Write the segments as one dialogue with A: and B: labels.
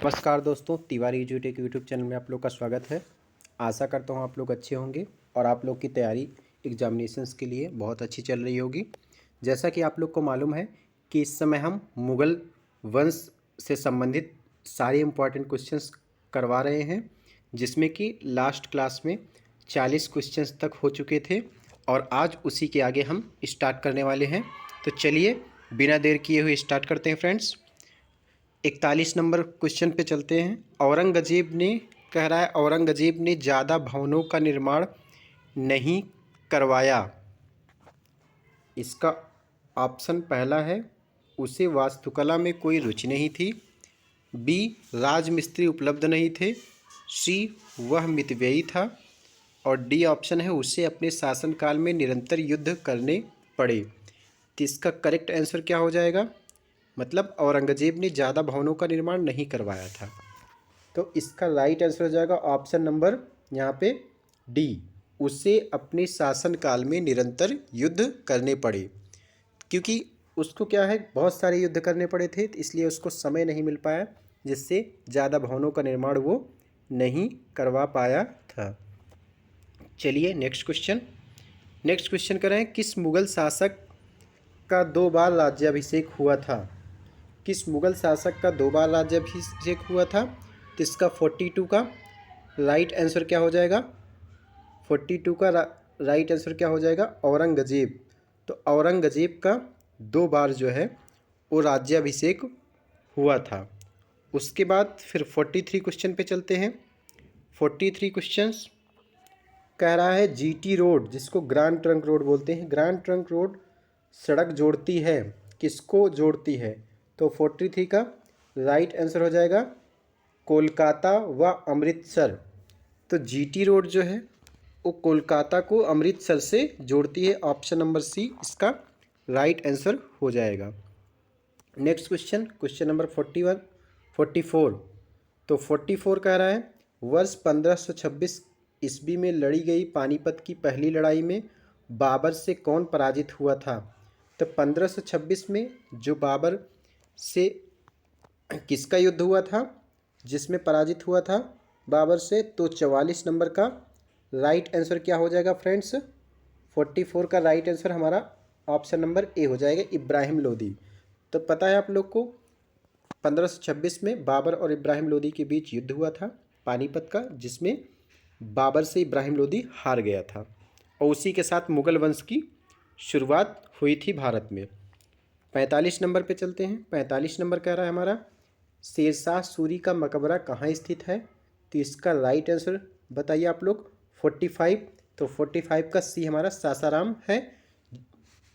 A: नमस्कार दोस्तों, Tiwari एजुटेक YouTube channel में आप लोग का स्वागत है। आशा करता हूँ आप लोग अच्छे होंगे और आप लोग की तैयारी एग्जामिनेशंस के लिए बहुत अच्छी चल रही होगी। जैसा कि आप लोग को मालूम है कि इस समय हम मुग़ल वंश से संबंधित सारे इम्पॉर्टेंट क्वेश्चंस करवा रहे हैं, जिसमें कि लास्ट क्लास में 40 क्वेश्चंस तक हो चुके थे और आज उसी के आगे हम स्टार्ट करने वाले हैं। तो चलिए बिना देर किए हुए स्टार्ट करते हैं फ्रेंड्स। 41 नंबर क्वेश्चन पे चलते हैं। औरंगजेब ने कह रहा है औरंगजेब ने ज़्यादा भवनों का निर्माण नहीं करवाया। इसका ऑप्शन पहला है, उसे वास्तुकला में कोई रुचि नहीं थी। बी, राजमिस्त्री उपलब्ध नहीं थे। सी, वह मितव्ययी था। और डी ऑप्शन है, उसे अपने शासनकाल में निरंतर युद्ध करने पड़े। तो इसका करेक्ट आंसर क्या हो जाएगा? मतलब औरंगजेब ने ज़्यादा भवनों का निर्माण नहीं करवाया था। तो इसका राइट आंसर हो जाएगा ऑप्शन नंबर यहाँ पे डी, उसे अपने शासनकाल में निरंतर युद्ध करने पड़े। क्योंकि उसको क्या है, बहुत सारे युद्ध करने पड़े थे, तो इसलिए उसको समय नहीं मिल पाया, जिससे ज़्यादा भवनों का निर्माण वो नहीं करवा पाया था। चलिए नेक्स्ट क्वेश्चन करें। किस मुग़ल शासक का 2 बार राज्याभिषेक हुआ था? किस मुग़ल शासक का 2 बार राज्याभिषेक हुआ था? तो इसका 42 का राइट आंसर क्या हो जाएगा? 42 का राइट आंसर क्या हो जाएगा? औरंगजेब। तो औरंगजेब का 2 बार जो है वो राज्याभिषेक हुआ था। उसके बाद फिर 43 क्वेश्चन पे चलते हैं। 43 क्वेश्चंस कह रहा है जीटी रोड, जिसको ग्रैंड ट्रंक रोड बोलते हैं, ग्रैंड ट्रंक रोड सड़क जोड़ती है, किसको जोड़ती है? तो 43 का राइट आंसर हो जाएगा कोलकाता व अमृतसर। तो जीटी रोड जो है वो कोलकाता को अमृतसर से जोड़ती है। ऑप्शन नंबर सी इसका राइट आंसर हो जाएगा। Next question number 44। तो 44 कह रहा है वर्ष 1526 ईस्वी में लड़ी गई पानीपत की पहली लड़ाई में बाबर से कौन पराजित हुआ था? तो 1526 में जो बाबर से किसका युद्ध हुआ था जिसमें पराजित हुआ था बाबर से? तो 44 नंबर का राइट आंसर क्या हो जाएगा फ्रेंड्स? 44 का राइट आंसर हमारा ऑप्शन नंबर ए हो जाएगा, इब्राहिम लोदी। तो पता है आप लोग को 1526 में बाबर और इब्राहिम लोदी के बीच युद्ध हुआ था पानीपत का, जिसमें बाबर से इब्राहिम लोदी हार गया था और उसी के साथ मुग़ल वंश की शुरुआत हुई थी भारत में। 45 नंबर पे चलते हैं। 45 नंबर कह रहा है हमारा शेरशाह सूरी का मकबरा कहाँ स्थित है? तो इसका राइट आंसर बताइए आप लोग। 45। तो 45 का सी हमारा सासाराम है।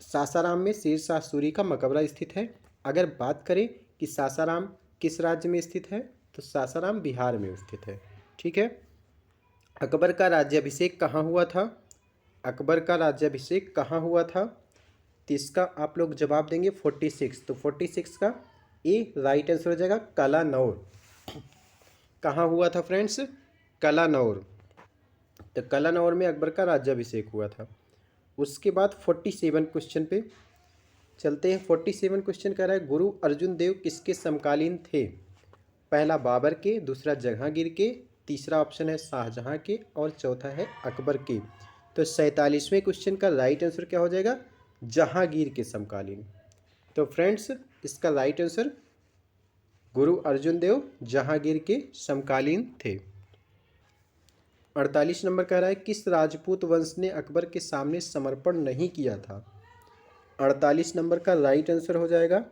A: सासाराम में शेरशाह सूरी का मकबरा स्थित है। अगर बात करें कि सासाराम किस राज्य में स्थित है, तो सासाराम बिहार में स्थित है। ठीक है। अकबर का राज्याभिषेक कहाँ हुआ था? अकबर का राज्याभिषेक कहाँ हुआ था? तो इसका आप लोग जवाब देंगे 46। तो 46 का ए राइट आंसर हो जाएगा कलानौर। कहाँ हुआ था फ्रेंड्स? कलानौर। तो कलानौर में अकबर का राज्याभिषेक हुआ था। उसके बाद 47 क्वेश्चन पे चलते हैं। 47 क्वेश्चन कह रहा है गुरु अर्जुन देव किसके समकालीन थे? पहला बाबर के, दूसरा जहांगीर के, तीसरा ऑप्शन है शाहजहां के और चौथा है अकबर के। तो 47वें क्वेश्चन का राइट आंसर क्या हो जाएगा? जहांगीर के समकालीन। तो फ्रेंड्स इसका राइट आंसर गुरु अर्जुन देव जहांगीर के समकालीन थे। 48 नंबर कह रहा है किस राजपूत वंश ने अकबर के सामने समर्पण नहीं किया था? 48 नंबर का राइट आंसर हो जाएगा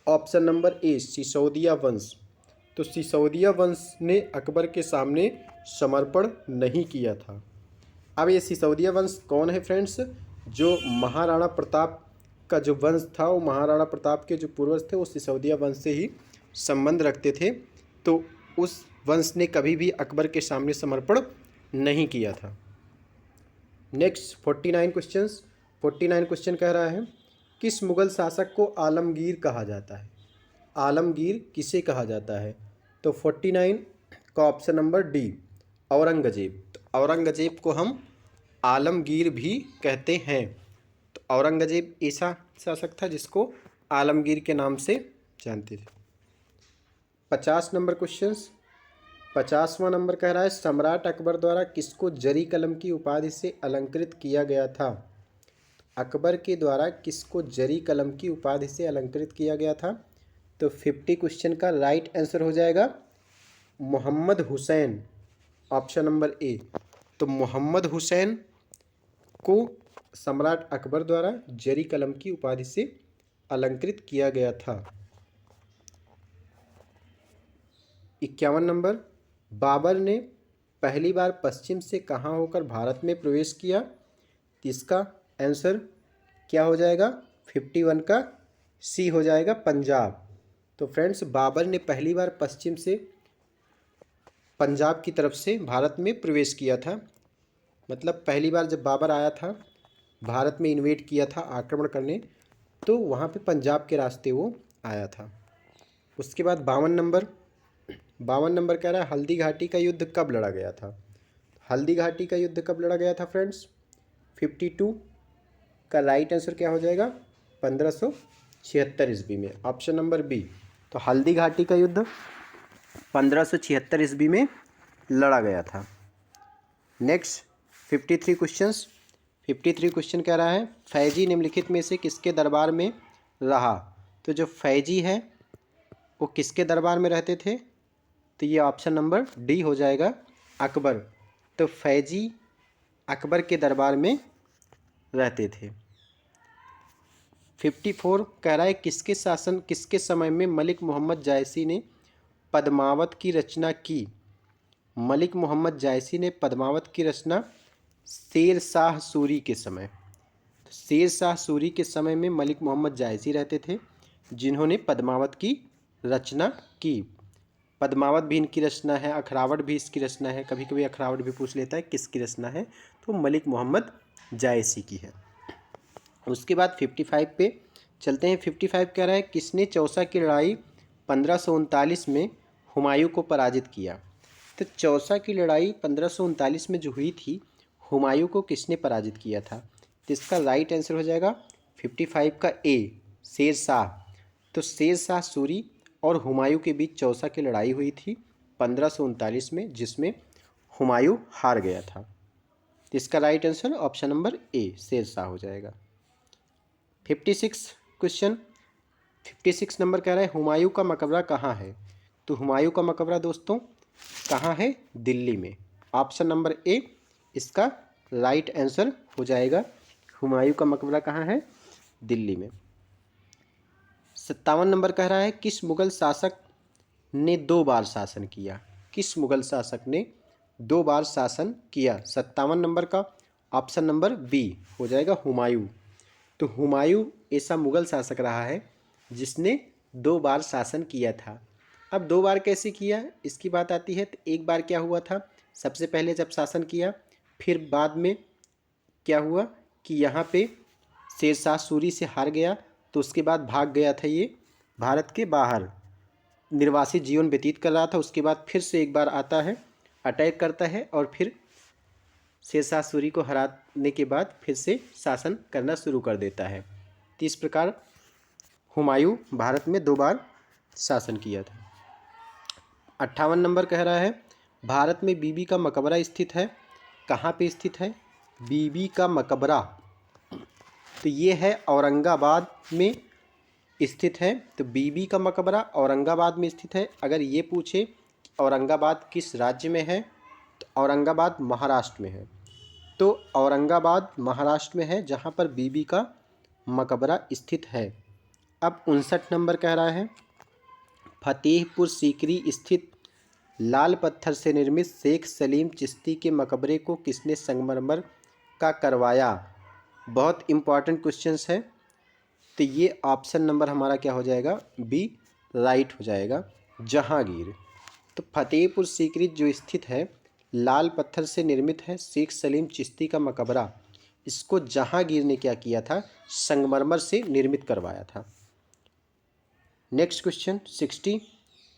A: ऑप्शन नंबर ए सिसोदिया वंश। तो सिसोदिया वंश ने अकबर के सामने समर्पण नहीं किया था। अब ये सिसोदिया वंश कौन है फ्रेंड्स? जो महाराणा प्रताप का जो वंश था, वो महाराणा प्रताप के जो पूर्वज थे वो सिसोदिया वंश से ही संबंध रखते थे। तो उस वंश ने कभी भी अकबर के सामने समर्पण नहीं किया था। नेक्स्ट 49 क्वेश्चन कह रहा है किस मुग़ल शासक को आलमगीर कहा जाता है? आलमगीर किसे कहा जाता है? तो 49 का ऑप्शन नंबर डी औरंगजेब। तो औरंगजेब को हम आलमगीर भी कहते हैं। तो औरंगजेब ऐसा शासक था जिसको आलमगीर के नाम से जानते थे। 50 नंबर क्वेश्चंस। 50वां नंबर कह रहा है सम्राट अकबर द्वारा किसको जरी कलम की उपाधि से अलंकृत किया गया था। अकबर के द्वारा किसको जरी कलम की उपाधि से अलंकृत किया गया था। तो 50 क्वेश्चन का राइट आंसर हो जाएगा Mohammad Hussain, option number A. तो मोहम्मद हुसैन को सम्राट अकबर द्वारा जरी कलम की उपाधि से अलंकृत किया गया था। 51 नंबर, बाबर ने पहली बार पश्चिम से कहाँ होकर भारत में प्रवेश किया। तो इसका आंसर क्या हो जाएगा, 51 का सी हो जाएगा, पंजाब। तो फ्रेंड्स, बाबर ने पहली बार पश्चिम से पंजाब की तरफ से भारत में प्रवेश किया था। मतलब पहली बार जब बाबर आया था, भारत में इन्वेड किया था आक्रमण करने, तो वहाँ पे पंजाब के रास्ते वो आया था। उसके बाद 52 नंबर कह रहा है हल्दी घाटी का युद्ध कब लड़ा गया था। हल्दी घाटी का युद्ध कब लड़ा गया था फ्रेंड्स। 52 का राइट आंसर क्या हो जाएगा, 1576 ईस्वी में, ऑप्शन नंबर बी। तो हल्दी घाटी का युद्ध 1576 ईस्वी में लड़ा गया था। Next 53 questions. 53 क्वेश्चन कह रहा है फैजी निम्नलिखित में से किसके दरबार में रहा। तो जो फैजी है वो किसके दरबार में रहते थे। तो ये ऑप्शन नंबर डी हो जाएगा, अकबर। तो फैजी अकबर के दरबार में रहते थे। 54 कह रहा है किसके समय में मलिक मोहम्मद जायसी ने पद्मावत की रचना की। मलिक मोहम्मद जायसी ने पद्मावत की रचना शेर शाह सूरी के समय। शेर शाह सूरी के समय में मलिक मोहम्मद जायसी रहते थे, जिन्होंने पद्मावत की रचना की। पद्मावत भी इनकी रचना है, अखरावट भी इसकी रचना है। कभी कभी अखरावट भी पूछ लेता है किसकी रचना है, तो मलिक मोहम्मद जायसी की है। उसके बाद 55 पे चलते हैं। 55 कह रहा है किसने चौसा की लड़ाई 1539 में हुमायूं को पराजित किया। तो चौसा की लड़ाई 1539 में जो हुई थी, हुमायूं को किसने पराजित किया था। तो इसका राइट आंसर हो जाएगा 55 का ए, शेर शाह। तो शेर शाह सूरी और हुमायूं के बीच चौसा की लड़ाई हुई थी 1539 में, जिसमें हुमायूं हार गया था। तो इसका राइट आंसर ऑप्शन नंबर ए, शेर शाह हो जाएगा। 56 क्वेश्चन। 56 नंबर कह रहा है हुमायूं का मकबरा कहाँ है। तो हुमायूं का मकबरा दोस्तों कहाँ है, दिल्ली में, ऑप्शन नंबर ए इसका राइट आंसर हो जाएगा। हुमायूं का मकबरा कहाँ है, दिल्ली में। 57 नंबर कह रहा है किस मुगल शासक ने 2 बार शासन किया। किस मुगल शासक ने 2 बार शासन किया। 57 नंबर का ऑप्शन नंबर बी हो जाएगा, हुमायूं। तो हुमायूं ऐसा मुगल शासक रहा है जिसने 2 बार शासन किया था। अब 2 बार कैसे किया, इसकी बात आती है। तो एक बार क्या हुआ था, सबसे पहले जब शासन किया, फिर बाद में क्या हुआ कि यहाँ पे शेर शाह सूरी से हार गया, तो उसके बाद भाग गया था ये भारत के बाहर, निर्वासित जीवन व्यतीत कर रहा था। उसके बाद फिर से एक बार आता है, अटैक करता है, और फिर शेर शाह सूरी को हराने के बाद फिर से शासन करना शुरू कर देता है। तो इस प्रकार हुमायूं भारत में 2 बार शासन किया था। 58 नंबर कह रहा है भारत में बीबी का मकबरा स्थित है। कहाँ पे स्थित है, बीबी का मकबरा। तो ये है औरंगाबाद में स्थित है। तो बीबी का मकबरा औरंगाबाद में स्थित है। अगर ये पूछे औरंगाबाद किस राज्य में है, तो औरंगाबाद महाराष्ट्र में है। तो औरंगाबाद महाराष्ट्र में है जहाँ पर बीबी का मकबरा स्थित है। अब 59 नंबर कह रहा है फतेहपुर सीकरी स्थित लाल पत्थर से निर्मित शेख सलीम चिश्ती के मकबरे को किसने संगमरमर का करवाया। बहुत इम्पॉर्टेंट क्वेश्चंस है। तो ये ऑप्शन नंबर हमारा क्या हो जाएगा, बी राइट हो जाएगा, जहांगीर। तो फतेहपुर सीकरी जो स्थित है लाल पत्थर से निर्मित है शेख सलीम चिश्ती का मकबरा, इसको जहांगीर ने क्या किया था, संगमरमर से निर्मित करवाया था। नेक्स्ट क्वेश्चन 60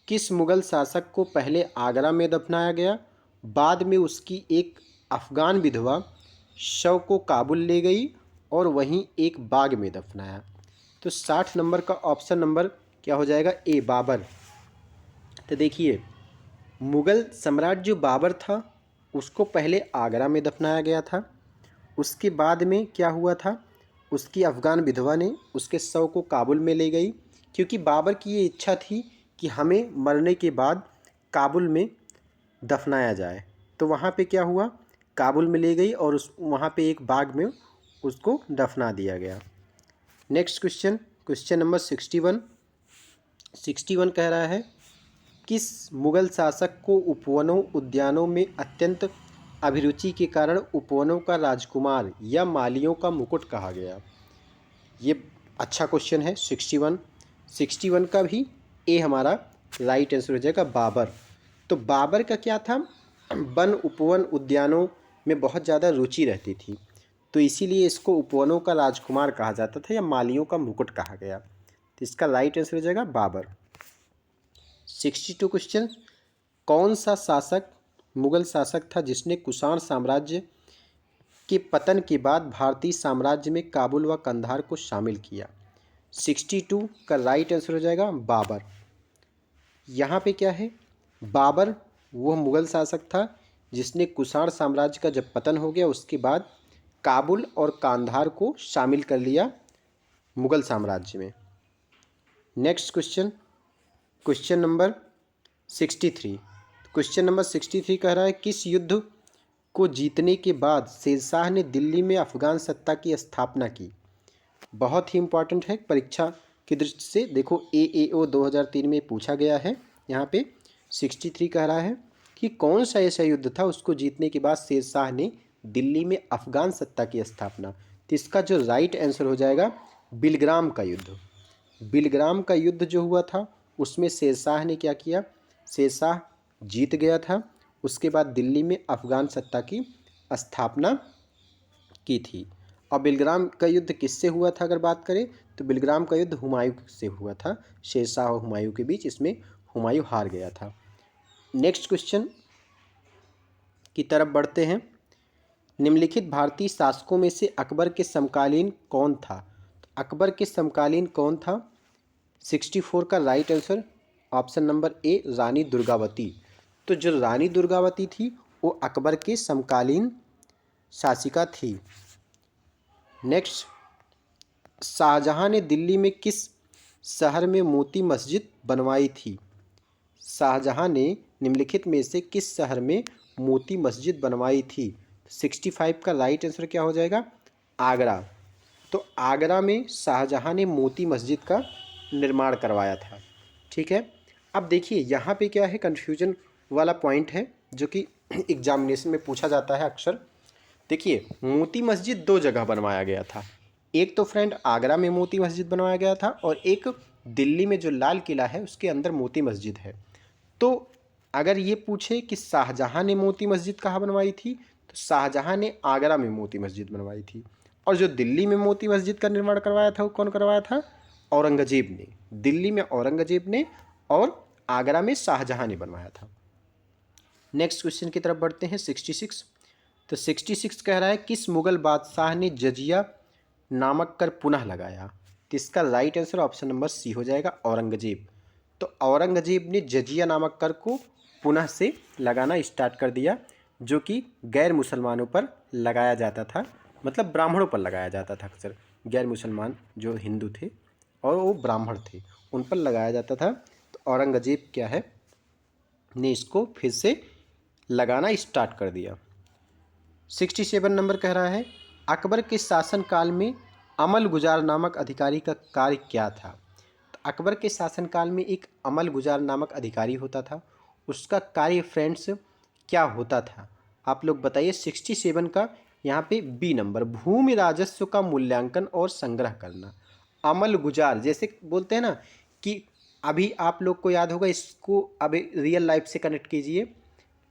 A: किस मुगल शासक को पहले आगरा में दफनाया गया, बाद में उसकी एक अफगान विधवा शव को काबुल ले गई और वहीं एक बाग में दफनाया। तो 60 नंबर का ऑप्शन नंबर क्या हो जाएगा, ए बाबर। तो देखिए, मुग़ल सम्राट जो बाबर था उसको पहले आगरा में दफनाया गया था। उसके बाद में क्या हुआ था, उसकी अफ़गान विधवा ने उसके शव को काबुल में ले गई, क्योंकि बाबर की ये इच्छा थी कि हमें मरने के बाद काबुल में दफनाया जाए। तो वहाँ पे क्या हुआ, काबुल में ले गई और उस वहाँ पे एक बाग में उसको दफना दिया गया। नेक्स्ट क्वेश्चन, क्वेश्चन नंबर 61 कह रहा है, किस मुग़ल शासक को उपवनों उद्यानों में अत्यंत अभिरुचि के कारण उपवनों का राजकुमार या मालियों का मुकुट कहा गया? ये अच्छा क्वेश्चन है। 61 का भी ए हमारा राइट आंसर हो जाएगा, बाबर। तो बाबर का क्या था, वन उपवन उद्यानों में बहुत ज़्यादा रुचि रहती थी, तो इसीलिए इसको उपवनों का राजकुमार कहा जाता था या मालियों का मुकुट कहा गया। तो इसका राइट आंसर हो जाएगा बाबर। 62 क्वेश्चन, कौन सा शासक मुग़ल शासक था जिसने कुषाण साम्राज्य के पतन के बाद भारतीय साम्राज्य में काबुल व कंधार को शामिल किया? 62 का राइट आंसर हो जाएगा बाबर। यहाँ पे क्या है, बाबर वह मुग़ल शासक था जिसने कुषाण साम्राज्य का जब पतन हो गया उसके बाद काबुल और कांधार को शामिल कर लिया मुग़ल साम्राज्य में। Next question, question number 63। Question number 63 कह रहा है, किस युद्ध को जीतने के बाद शेरशाह ने दिल्ली में अफ़गान सत्ता की स्थापना की? बहुत ही इम्पॉर्टेंट है परीक्षा की दृष्टि से। देखो AAO 2003 में पूछा गया है। यहाँ पे 63 कह रहा है कि कौन सा ऐसा युद्ध था उसको जीतने के बाद शेरशाह ने दिल्ली में अफ़गान सत्ता की स्थापना? तो इसका जो राइट आंसर हो जाएगा बिलग्राम का युद्ध। बिलग्राम का युद्ध जो हुआ था उसमें शेरशाह ने क्या किया, शेरशाह जीत गया था, उसके बाद दिल्ली में अफ़गान सत्ता की स्थापना की थी। और बिलग्राम का युद्ध किससे हुआ था अगर बात करें तो बिलग्राम का युद्ध हुमायूं से हुआ था, शेरशाह और हुमायूं के बीच। इसमें हुमायूं हार गया था। नेक्स्ट क्वेश्चन की तरफ बढ़ते हैं। निम्नलिखित भारतीय शासकों में से अकबर के समकालीन कौन था? तो अकबर के समकालीन कौन था? 64 का right answer option number A, Rani Durgavati. तो जो रानी दुर्गावती थी वो अकबर के समकालीन शासिका थी। नेक्स्ट, शाहजहां ने दिल्ली में किस शहर में मोती मस्जिद बनवाई थी? शाहजहां ने निम्नलिखित में से किस शहर में मोती मस्जिद बनवाई थी? 65 का राइट आंसर क्या हो जाएगा? आगरा। तो आगरा में शाहजहां ने मोती मस्जिद का निर्माण करवाया था। ठीक है, अब देखिए यहाँ पे क्या है, कन्फ्यूजन वाला पॉइंट है जो कि एग्जामिनेशन में पूछा जाता है अक्सर। देखिए, मोती मस्जिद दो जगह बनवाया गया था। एक तो फ्रेंड आगरा में मोती मस्जिद बनवाया गया था और एक दिल्ली में जो लाल किला है उसके अंदर मोती मस्जिद है। तो अगर ये पूछे कि शाहजहां ने मोती मस्जिद कहाँ बनवाई थी, तो शाहजहां ने आगरा में मोती मस्जिद बनवाई थी। और जो दिल्ली में मोती मस्जिद का निर्माण करवाया था वो कौन करवाया था? औरंगजेब ने। दिल्ली में औरंगजेब ने और आगरा में शाहजहां ने बनवाया था। नेक्स्ट क्वेश्चन की तरफ बढ़ते हैं। 66। तो 66 कह रहा है, किस मुग़ल बादशाह ने जजिया नामक कर पुनः लगाया? तो इसका right answer option number C हो जाएगा, औरंगजेब। तो औरंगजेब ने जजिया नामक कर को पुनः से लगाना स्टार्ट कर दिया, जो कि गैर मुसलमानों पर लगाया जाता था, मतलब ब्राह्मणों पर लगाया जाता था अक्सर। गैर मुसलमान जो हिंदू थे और वो ब्राह्मण थे उन पर लगाया जाता था। तो औरंगजेब क्या है ने इसको फिर से लगाना स्टार्ट कर दिया। 67 नंबर कह रहा है, अकबर के शासनकाल में अमल गुजार नामक अधिकारी का कार्य क्या था? तो अकबर के शासनकाल में एक अमल गुजार नामक अधिकारी होता था, उसका कार्य फ्रेंड्स क्या होता था? आप लोग बताइए। 67 का यहाँ पे बी नंबर, भूमि राजस्व का मूल्यांकन और संग्रह करना। अमल गुजार जैसे बोलते हैं ना कि अभी आप लोग को याद होगा, इसको अभी रियल लाइफ से कनेक्ट कीजिए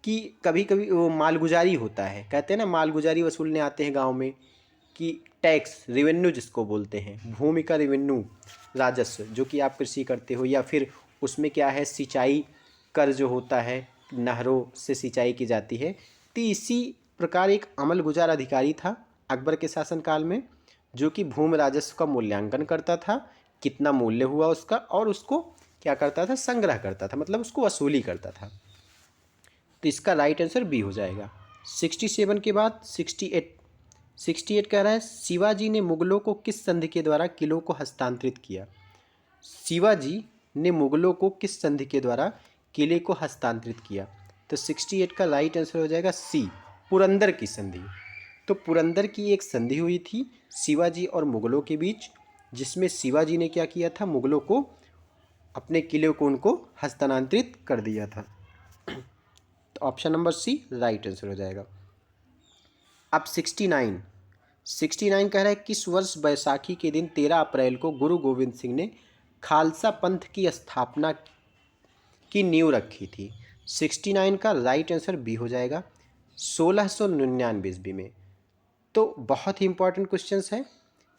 A: कि कभी कभी वो मालगुजारी होता है, कहते हैं ना मालगुजारी वसूलने आते हैं गांव में, कि टैक्स रेवेन्यू जिसको बोलते हैं, भूमि का रेवेन्यू राजस्व जो कि आप कृषि करते हो, या फिर उसमें क्या है सिंचाई कर जो होता है, नहरों से सिंचाई की जाती है। तो इसी प्रकार एक अमल गुजार अधिकारी था अकबर के शासनकाल में, जो कि भूमि राजस्व का मूल्यांकन करता था, कितना मूल्य हुआ उसका, और उसको क्या करता था, संग्रह करता था, मतलब उसको वसूली करता था। तो इसका राइट आंसर बी हो जाएगा। 67 के बाद 68 कह रहा है शिवाजी ने मुगलों को किस संधि के द्वारा किलों को हस्तांतरित किया। शिवाजी ने मुगलों को किस संधि के द्वारा किले को हस्तांतरित किया। तो 68 का राइट आंसर हो जाएगा सी, पुरंदर की संधि। तो पुरंदर की एक संधि हुई थी शिवाजी और मुगलों के बीच, जिसमें शिवाजी ने क्या किया था, मुगलों को अपने किले को उनको हस्तांतरित कर दिया था। तो option number C right answer हो जाएगा। अब 69 कह रहा है किस वर्ष बैसाखी के दिन 13 अप्रैल को गुरु गोविंद सिंह ने खालसा पंथ की स्थापना की नींव रखी थी। 69 का राइट आंसर बी हो जाएगा, 1699 ईस्वी में। तो बहुत ही इंपॉर्टेंट क्वेश्चंस है,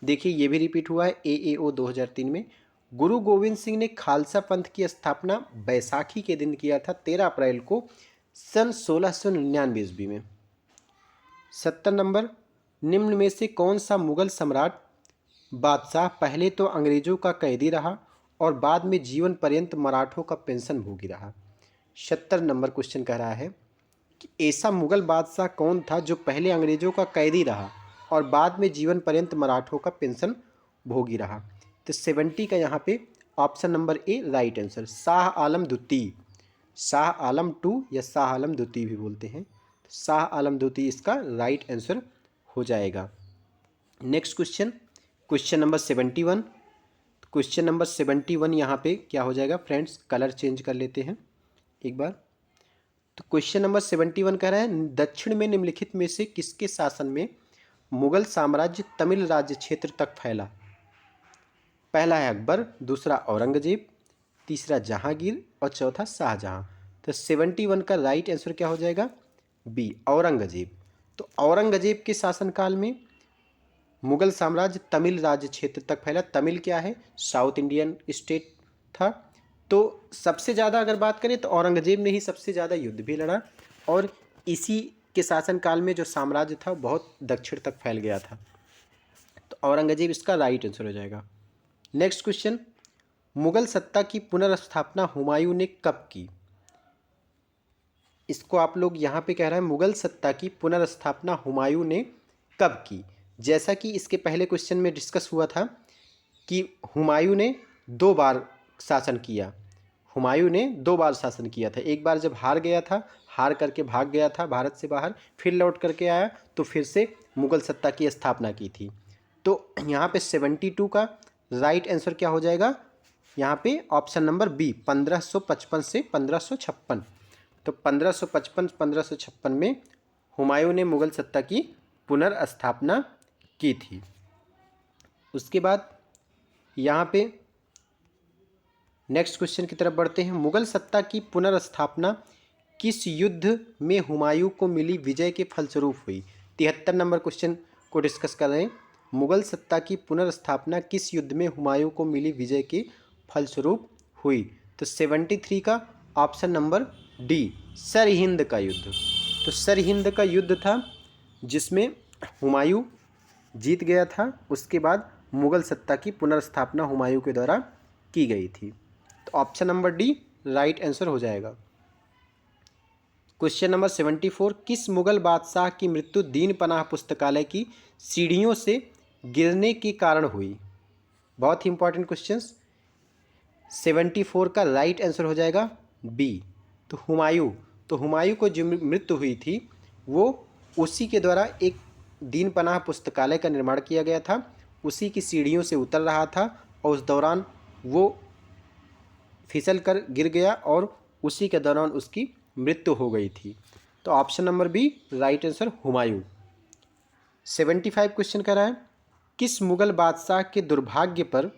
A: देखिए ये भी रिपीट हुआ है AAO 2003 में। गुरु गोविंद सिंह ने खालसा पंथ की स्थापना बैसाखी के दिन किया था, 13 अप्रैल को सन 1699 ईस्वी में। 70 नंबर, निम्न में से कौन सा मुगल सम्राट बादशाह पहले तो अंग्रेजों का कैदी रहा और बाद में जीवन पर्यंत मराठों का पेंशन भोगी रहा। 70 नंबर क्वेश्चन कह रहा है कि ऐसा मुगल बादशाह कौन था जो पहले अंग्रेजों का कैदी रहा और बाद में जीवन पर्यंत मराठों का पेंशन भोगी रहा। तो 70 का यहाँ पे option number A right answer, Shah Alam द्वितीय, शाह आलम टू या शाह आलम द्वितीय भी बोलते हैं। शाह आलम द्वितीय इसका राइट आंसर हो जाएगा। Next question, question number 71। Question number 71 यहाँ पे क्या हो जाएगा फ्रेंड्स, कलर चेंज कर लेते हैं एक बार। तो क्वेश्चन नंबर 71 कह रहा है दक्षिण में निम्नलिखित में से किसके शासन में मुगल साम्राज्य तमिल राज्य क्षेत्र तक फैला। पहला है अकबर, दूसरा औरंगजेब, तीसरा जहांगीर और चौथा शाहजहां। तो 71 का राइट आंसर क्या हो जाएगा, बी औरंगजेब। तो औरंगजेब के शासनकाल में मुगल साम्राज्य तमिल राज्य क्षेत्र तक फैला। तमिल क्या है, साउथ इंडियन स्टेट था। तो सबसे ज़्यादा अगर बात करें तो औरंगजेब ने ही सबसे ज़्यादा युद्ध भी लड़ा और इसी के शासनकाल में जो साम्राज्य था बहुत दक्षिण तक फैल गया था। तो औरंगजेब इसका राइट आंसर हो जाएगा। नेक्स्ट क्वेश्चन, मुगल सत्ता की पुनर्स्थापना हुमायूं ने कब की। इसको आप लोग यहाँ पे कह रहा है मुगल सत्ता की पुनर्स्थापना हुमायूं ने कब की। जैसा कि इसके पहले क्वेश्चन में डिस्कस हुआ था कि हुमायूं ने 2 बार शासन किया, हुमायूं ने 2 बार शासन किया था। एक बार जब हार गया था, हार करके भाग गया था भारत से बाहर, फिर लौट करके आया तो फिर से मुगल सत्ता की स्थापना की थी। तो यहाँ पे 72 का राइट आंसर क्या हो जाएगा, यहाँ पे ऑप्शन नंबर बी 1555 से 1556। तो 1555-1556 में हुमायूं ने मुगल सत्ता की पुनर्स्थापना की थी। उसके बाद यहाँ पे नेक्स्ट क्वेश्चन की तरफ बढ़ते हैं। मुगल सत्ता की पुनर्स्थापना किस युद्ध में हुमायूं को मिली विजय के फलस्वरूप हुई। 73 नंबर क्वेश्चन को डिस्कस कर रहे हैं। मुगल सत्ता की पुनर्स्थापना किस युद्ध में हुमायूं को मिली विजय के फलस्वरूप हुई। तो 73 का ऑप्शन नंबर डी सरहिंद का युद्ध। तो सरहिंद का युद्ध था जिसमें हुमायूं जीत गया था, उसके बाद मुगल सत्ता की पुनर्स्थापना हुमायूं के द्वारा की गई थी। तो option number D right answer हो जाएगा। क्वेश्चन नंबर 74, किस मुगल बादशाह की मृत्यु दीन पनाह पुस्तकालय की सीढ़ियों से गिरने के कारण हुई। बहुत ही इंपॉर्टेंट क्वेश्चन। 74 का राइट आंसर हो जाएगा बी, तो हुमायूं। तो हुमायूं को जो मृत्यु हुई थी वो उसी के द्वारा एक दीन पनाह पुस्तकालय का निर्माण किया गया था, उसी की सीढ़ियों से उतर रहा था और उस दौरान वो फिसल कर गिर गया और उसी के दौरान उसकी मृत्यु हो गई थी। तो option number B right answer Humayun. 75 question कर रहा है किस मुगल बादशाह के दुर्भाग्य पर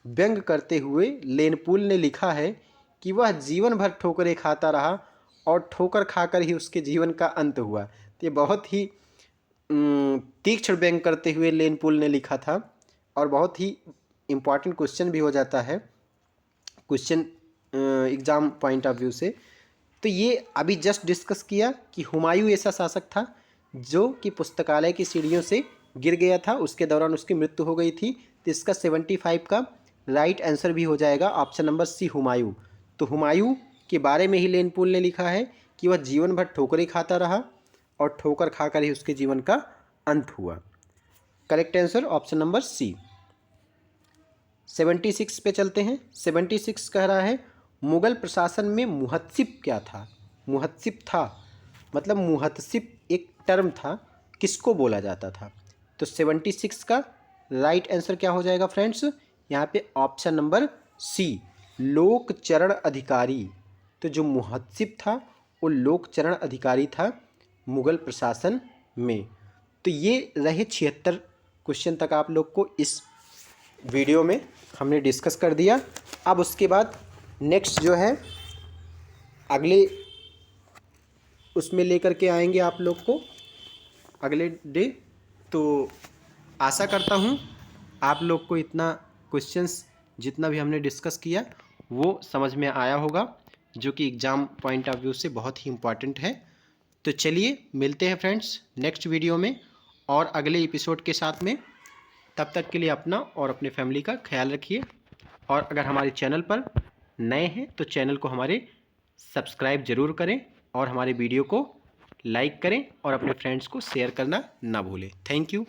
A: व्यंग करते हुए लेनपुल ने लिखा है कि वह जीवन भर ठोकरें खाता रहा और ठोकर खाकर ही उसके जीवन का अंत हुआ। तो ये बहुत ही तीक्ष्ण व्यंग करते हुए लेनपुल ने लिखा था और बहुत ही इम्पॉर्टेंट क्वेश्चन भी हो जाता है question exam point of view से। तो ये अभी जस्ट डिस्कस किया कि हुमायूं ऐसा शासक था जो कि पुस्तकालय की सीढ़ियों से गिर गया था, उसके दौरान उसकी मृत्यु हो गई थी। तो इसका 75 का राइट आंसर भी हो जाएगा ऑप्शन नंबर सी हुमायूं। तो हुमायूं के बारे में ही लेन पूल ने लिखा है कि वह जीवन भर ठोकरें खाता रहा और ठोकर खाकर ही उसके जीवन का अंत हुआ। Correct answer option number C. 76 पे चलते हैं। 76 कह रहा है मुगल प्रशासन में मुहत्सिब क्या था। मुहत्सिब था मतलब मुहत्सिब एक टर्म था, किसको बोला जाता था। तो 76 का राइट आंसर क्या हो जाएगा फ्रेंड्स, यहाँ पे ऑप्शन नंबर सी लोक चरण अधिकारी। तो जो मुहत्सिब था वो लोक चरण अधिकारी था मुगल प्रशासन में। तो ये रहे 76 क्वेश्चन तक आप लोग को इस वीडियो में हमने डिस्कस कर दिया। अब उसके बाद नेक्स्ट जो है अगले उसमें लेकर के आएंगे आप लोग को अगले डे। तो आशा करता हूँ आप लोग को इतना क्वेश्चंस जितना भी हमने डिस्कस किया वो समझ में आया होगा, जो कि एग्ज़ाम पॉइंट ऑफ व्यू से बहुत ही इम्पॉर्टेंट है। तो चलिए मिलते हैं फ्रेंड्स नेक्स्ट वीडियो में और अगले एपिसोड के साथ में। तब तक के लिए अपना और अपने फैमिली का ख्याल रखिए। और अगर हमारे चैनल पर नए हैं तो चैनल को हमारे सब्सक्राइब ज़रूर करें और हमारे वीडियो को लाइक करें और अपने फ्रेंड्स को शेयर करना ना भूलें। Thank you.